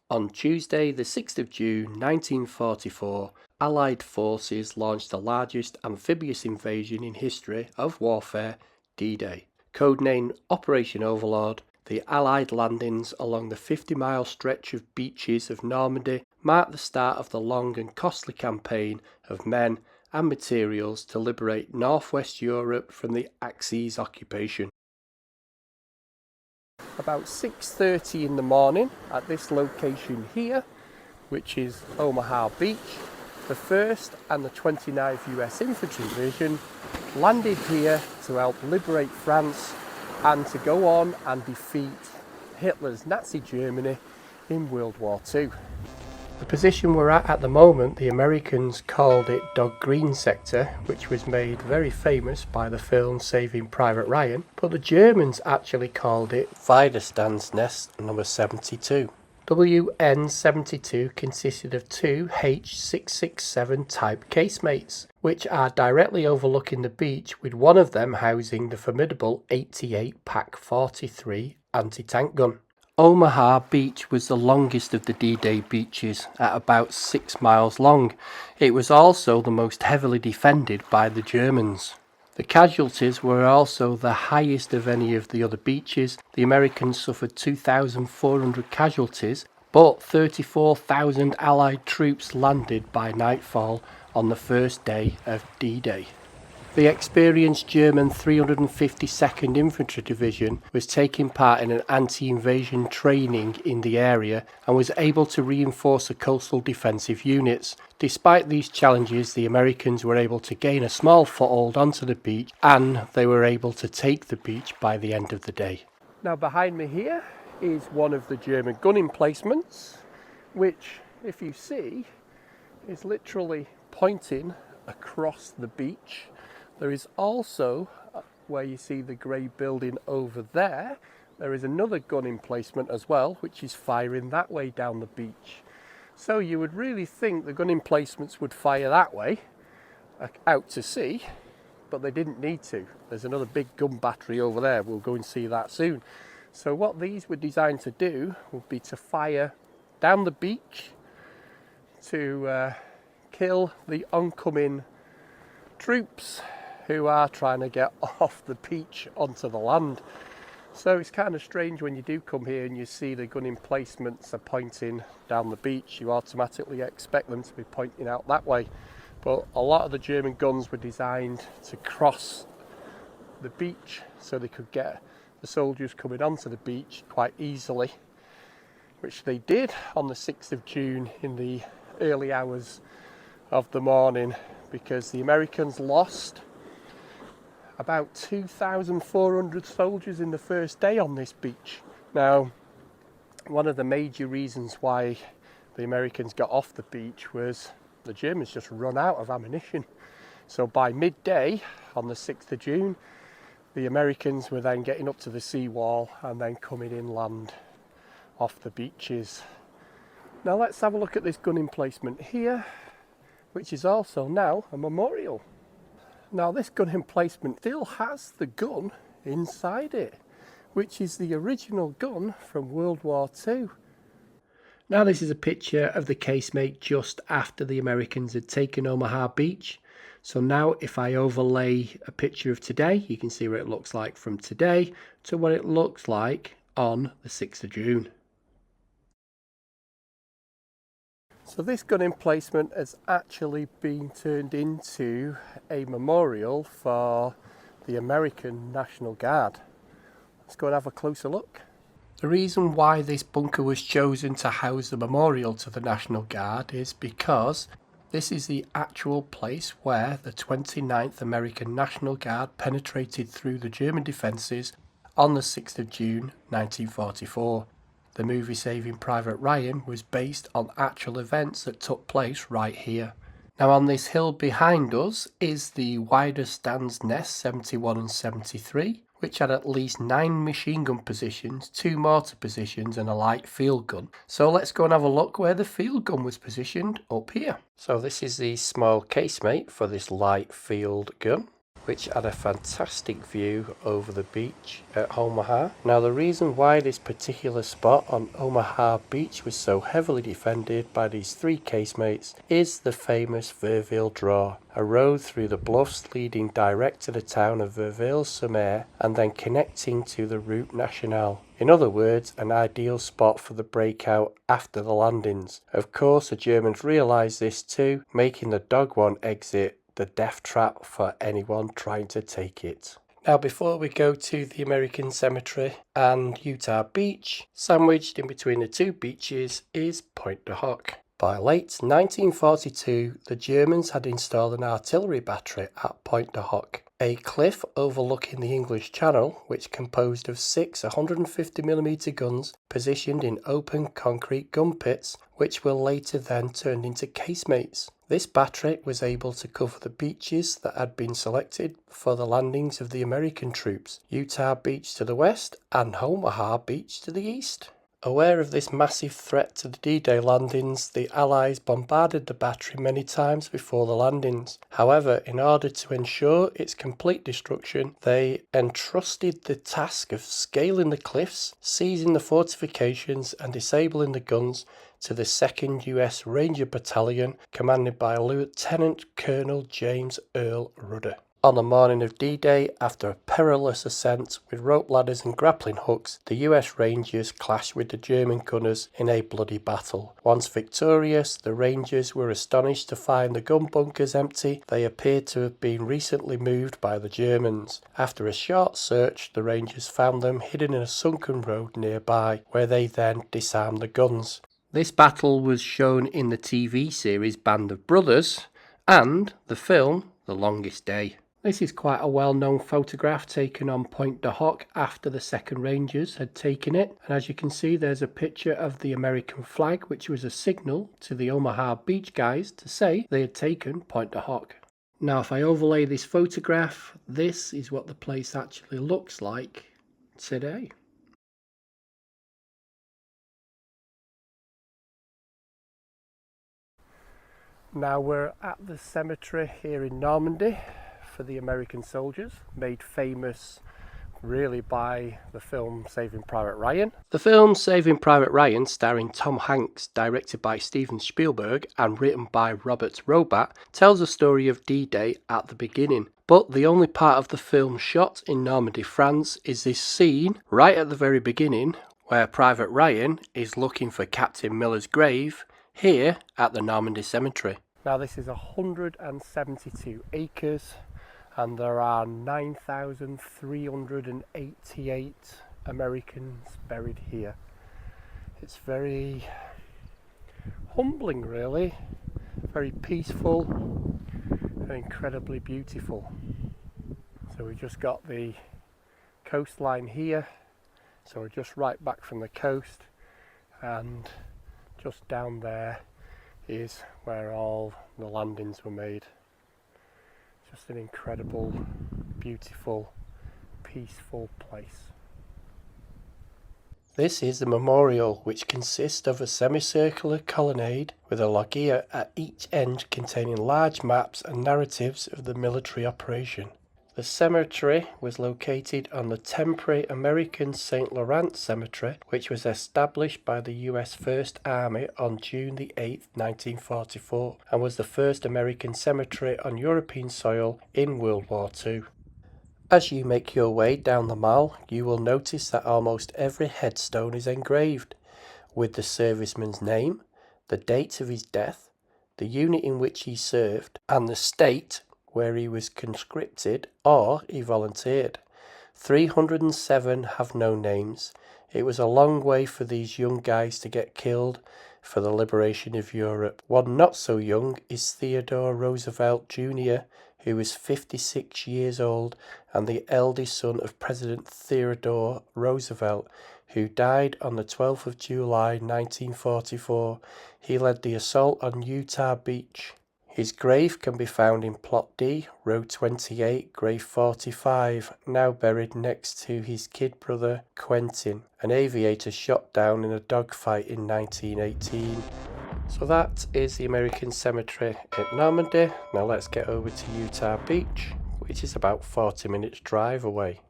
On Tuesday, the 6th of June 1944, Allied forces launched the largest amphibious invasion in history of warfare, D-Day. Codenamed Operation Overlord, the Allied landings along the 50-mile stretch of beaches of Normandy marked the start of the long and costly campaign of men and materials to liberate northwest Europe from the Axis occupation. About 6:30 in the morning at this location here, which is Omaha Beach, the 1st and the 29th US Infantry Division landed here to help liberate France and to go on and defeat Hitler's Nazi Germany in World War II. The position we're at the moment, the Americans called it Dog Green Sector, which was made very famous by the film Saving Private Ryan, but the Germans actually called it Widerstandsnest number 72. WN-72 consisted of two H-667 type casemates, which are directly overlooking the beach, with one of them housing the formidable 88 PaK-43 anti-tank gun. Omaha Beach was the longest of the D-Day beaches, at about 6 miles long. It was also the most heavily defended by the Germans. The casualties were also the highest of any of the other beaches. The Americans suffered 2,400 casualties, but 34,000 Allied troops landed by nightfall on the first day of D-Day. The experienced German 352nd Infantry Division was taking part in an anti-invasion training in the area and was able to reinforce the coastal defensive units. Despite these challenges, the Americans were able to gain a small foothold onto the beach, and they were able to take the beach by the end of the day. Now behind me here is one of the German gun emplacements, which, if you see, is literally pointing across the beach. There is also, where you see the grey building over there, there is another gun emplacement as well, which is firing that way down the beach. So you would really think the gun emplacements would fire that way, out to sea, but they didn't need to. There's another big gun battery over there, we'll go and see that soon. So what these were designed to do would be to fire down the beach to kill the oncoming troops who are trying to get off the beach onto the land. So it's kind of strange when you do come here and you see the gun emplacements are pointing down the beach. You automatically expect them to be pointing out that way. But a lot of the German guns were designed to cross the beach so they could get the soldiers coming onto the beach quite easily, which they did on the 6th of June in the early hours of the morning, because the Americans lost about 2,400 soldiers in the first day on this beach. Now, one of the major reasons why the Americans got off the beach was the Germans just run out of ammunition. So by midday on the 6th of June, the Americans were then getting up to the seawall and then coming inland off the beaches. Now let's have a look at this gun emplacement here, which is also now a memorial. Now this gun emplacement still has the gun inside it, which is the original gun from World War II. Now this is a picture of the casemate just after the Americans had taken Omaha Beach. So now if I overlay a picture of today, you can see what it looks like from today to what it looks like on the 6th of June. So this gun emplacement has actually been turned into a memorial for the American National Guard. Let's go and have a closer look. The reason why this bunker was chosen to house the memorial to the National Guard is because this is the actual place where the 29th American National Guard penetrated through the German defences on the 6th of June 1944. The movie Saving Private Ryan was based on actual events that took place right here. Now on this hill behind us is the Widerstandsnest 71 and 73, which had at least 9 machine gun positions, 2 mortar positions and a light field gun. So let's go and have a look where the field gun was positioned up here. So this is the small casemate for this light field gun. which had a fantastic view over the beach at Omaha. Now the reason why this particular spot on Omaha Beach was so heavily defended by these three casemates is the famous Verville Draw, a road through the bluffs leading direct to the town of Verville-sur-Mer and then connecting to the Route Nationale. In other words, an ideal spot for the breakout after the landings. Of course, the Germans realised this too, making the Dog One exit the death trap for anyone trying to take it. Now before we go to the American Cemetery and Utah Beach, sandwiched in between the two beaches is Pointe du Hoc. By late 1942, the Germans had installed an artillery battery at Pointe du Hoc, a cliff overlooking the English Channel, which composed of 6 150mm guns positioned in open concrete gun pits, which were later then turned into casemates. This battery was able to cover the beaches that had been selected for the landings of the American troops, Utah Beach to the west and Omaha Beach to the east. Aware of this massive threat to the D-Day landings, the Allies bombarded the battery many times before the landings. However, in order to ensure its complete destruction, they entrusted the task of scaling the cliffs, seizing the fortifications and disabling the guns to the 2nd US Ranger Battalion, commanded by Lieutenant Colonel James Earl Rudder. On the morning of D-Day, after a perilous ascent with rope ladders and grappling hooks, the US Rangers clashed with the German gunners in a bloody battle. Once victorious, the Rangers were astonished to find the gun bunkers empty. They appeared to have been recently moved by the Germans. After a short search, the Rangers found them hidden in a sunken road nearby, where they then disarmed the guns. This battle was shown in the TV series Band of Brothers and the film The Longest Day. This is quite a well-known photograph taken on Pointe du Hoc after the 2nd Rangers had taken it, and as you can see there's a picture of the American flag, which was a signal to the Omaha Beach guys to say they had taken Pointe du Hoc. Now if I overlay this photograph, this is what the place actually looks like today. Now we're at the cemetery here in Normandy for the American soldiers, made famous really by the film Saving Private Ryan. The film Saving Private Ryan, starring Tom Hanks, directed by Steven Spielberg and written by Robert Robat, tells the story of D-Day at the beginning. But the only part of the film shot in Normandy, France is this scene right at the very beginning where Private Ryan is looking for Captain Miller's grave here at the Normandy Cemetery. Now this is 172 acres and there are 9,388 Americans buried here. It's very humbling really, very peaceful and incredibly beautiful. So we just got the coastline here, so we're just right back from the coast, and just down there is where all the landings were made. Just an incredible, beautiful, peaceful place. This is the memorial, which consists of a semicircular colonnade with a loggia at each end containing large maps and narratives of the military operation. The cemetery was located on the temporary American St. Laurent Cemetery, which was established by the US First Army on June the 8th, 1944, and was the first American cemetery on European soil in World War II. As you make your way down the mall, you will notice that almost every headstone is engraved, with the serviceman's name, the date of his death, the unit in which he served, and the state where he was conscripted or he volunteered. 307 have no names. It was a long way for these young guys to get killed for the liberation of Europe. One not so young is Theodore Roosevelt Jr., who was 56 years old and the eldest son of President Theodore Roosevelt, who died on the 12th of July 1944. He led the assault on Utah Beach. His grave can be found in Plot D, Row 28, Grave 45, now buried next to his kid brother Quentin, an aviator shot down in a dogfight in 1918. So that is the American Cemetery at Normandy. Now let's get over to Utah Beach, which is about 40 minutes drive away.